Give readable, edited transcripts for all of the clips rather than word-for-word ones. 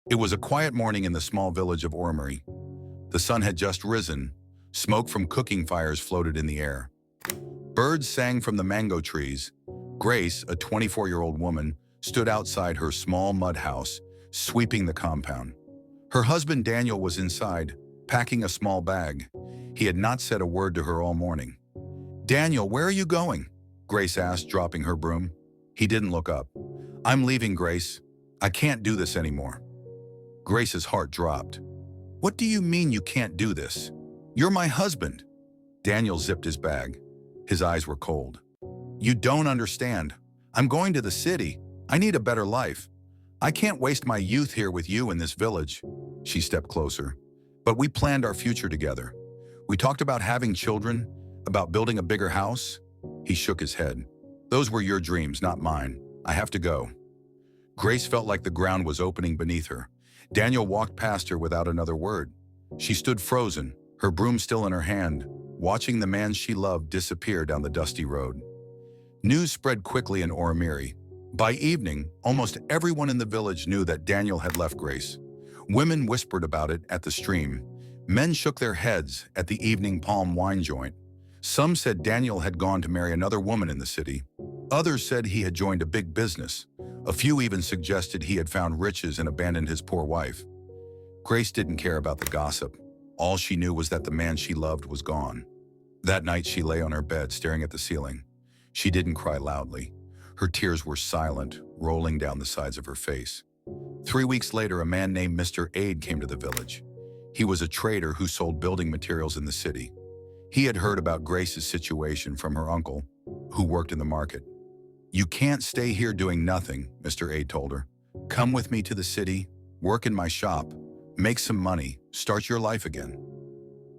It was a quiet morning in the small village of Ormery. The sun had just risen. Smoke from cooking fires floated in the air. Birds sang from the mango trees. Grace, a 24-year-old woman, stood outside her small mud house, sweeping the compound. Her husband Daniel was inside, packing a small bag. He had not said a word to her all morning. "Daniel, where are you going?" Grace asked, dropping her broom. He didn't look up. "I'm leaving, Grace. I can't do this anymore." Grace's heart dropped. "What do you mean you can't do this? You're my husband." Daniel zipped his bag. His eyes were cold. "You don't understand. I'm going to the city. I need a better life. I can't waste my youth here with you in this village." She stepped closer. "But we planned our future together. We talked about having children, about building a bigger house." He shook his head. "Those were your dreams, not mine. I have to go." Grace felt like the ground was opening beneath her. Daniel walked past her without another word. She stood frozen, her broom still in her hand, watching the man she loved disappear down the dusty road. News spread quickly in Oromiri. By evening, almost everyone in the village knew that Daniel had left Grace. Women whispered about it at the stream. Men shook their heads at the evening palm wine joint. Some said Daniel had gone to marry another woman in the city. Others said he had joined a big business. A few even suggested he had found riches and abandoned his poor wife. Grace didn't care about the gossip. All she knew was that the man she loved was gone. That night she lay on her bed staring at the ceiling. She didn't cry loudly. Her tears were silent, rolling down the sides of her face. 3 weeks later, a man named Mr. Aid came to the village. He was a trader who sold building materials in the city. He had heard about Grace's situation from her uncle, who worked in the market. "You can't stay here doing nothing," Mr. Aid told her. "Come with me to the city, work in my shop, make some money, start your life again."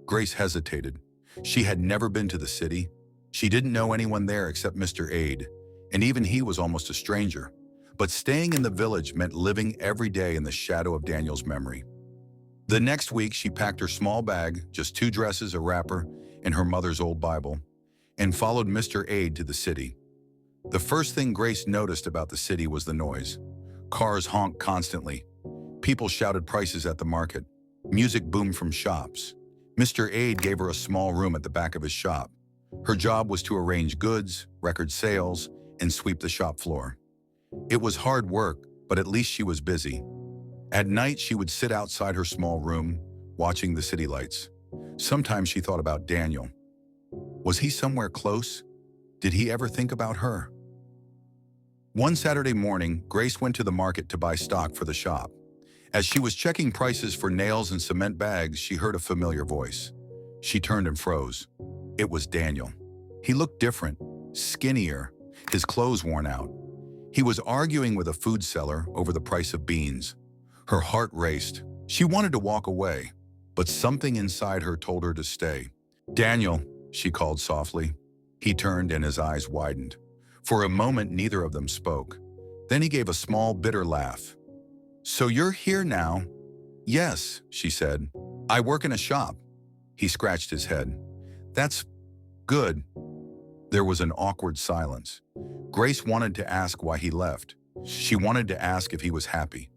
Grace hesitated. She had never been to the city. She didn't know anyone there except Mr. Aid, and even he was almost a stranger. But staying in the village meant living every day in the shadow of Daniel's memory. The next week, she packed her small bag, just 2 dresses, a wrapper, and her mother's old Bible, and followed Mr. Aid to the city. The first thing Grace noticed about the city was the noise. Cars honked constantly. People shouted prices at the market. Music boomed from shops. Mr. Aid gave her a small room at the back of his shop. Her job was to arrange goods, record sales, and sweep the shop floor. It was hard work, but at least she was busy. At night, she would sit outside her small room, watching the city lights. Sometimes she thought about Daniel. Was he somewhere close? Did he ever think about her? One Saturday morning, Grace went to the market to buy stock for the shop. As she was checking prices for nails and cement bags, she heard a familiar voice. She turned and froze. It was Daniel. He looked different, skinnier, his clothes worn out. He was arguing with a food seller over the price of beans. Her heart raced. She wanted to walk away, but something inside her told her to stay. "Daniel," she called softly. He turned and his eyes widened. For a moment, neither of them spoke. Then he gave a small, bitter laugh. "So you're here now?" "Yes," she said. "I work in a shop." He scratched his head. "That's good." There was an awkward silence. Grace wanted to ask why he left. She wanted to ask if he was happy.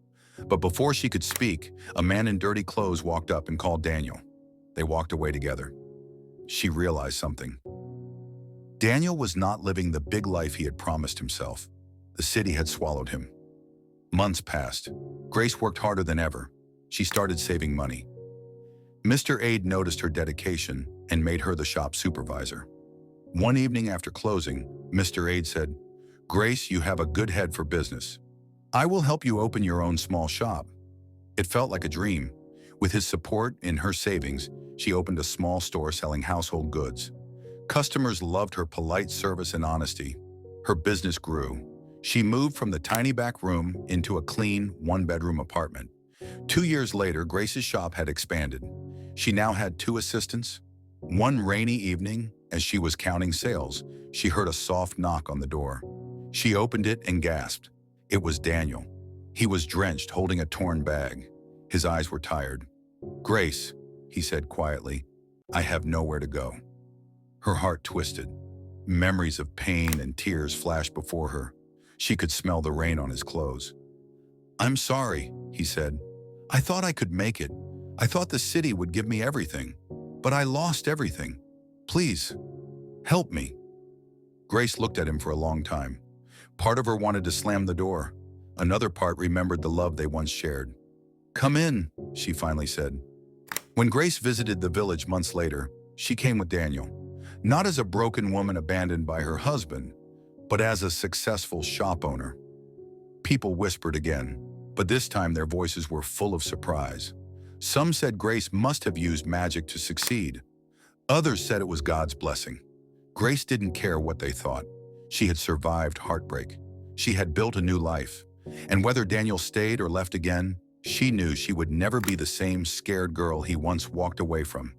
But before she could speak, a man in dirty clothes walked up and called Daniel. They walked away together. She realized something. Daniel was not living the big life he had promised himself. The city had swallowed him. Months passed. Grace worked harder than ever. She started saving money. Mr. Aid noticed her dedication and made her the shop supervisor. One evening after closing, Mr. Aid said, "Grace, you have a good head for business. I will help you open your own small shop." It felt like a dream. With his support and her savings, she opened a small store selling household goods. Customers loved her polite service and honesty. Her business grew. She moved from the tiny back room into a clean, 1-bedroom apartment. 2 years later, Grace's shop had expanded. She now had 2 assistants. One rainy evening, as she was counting sales, she heard a soft knock on the door. She opened it and gasped. It was Daniel. He was drenched, holding a torn bag. His eyes were tired. "Grace," he said quietly, "I have nowhere to go." Her heart twisted. Memories of pain and tears flashed before her. She could smell the rain on his clothes. "I'm sorry," he said. I thought I could make it. I thought the city would give me everything. But I lost everything. Please, help me." Grace looked at him for a long time. Part of her wanted to slam the door. Another part remembered the love they once shared. "Come in," she finally said. When Grace visited the village months later, she came with Daniel. Not as a broken woman abandoned by her husband, but as a successful shop owner. People whispered again, but this time their voices were full of surprise. Some said Grace must have used magic to succeed. Others said it was God's blessing. Grace didn't care what they thought. She had survived heartbreak. She had built a new life. And whether Daniel stayed or left again, she knew she would never be the same scared girl he once walked away from.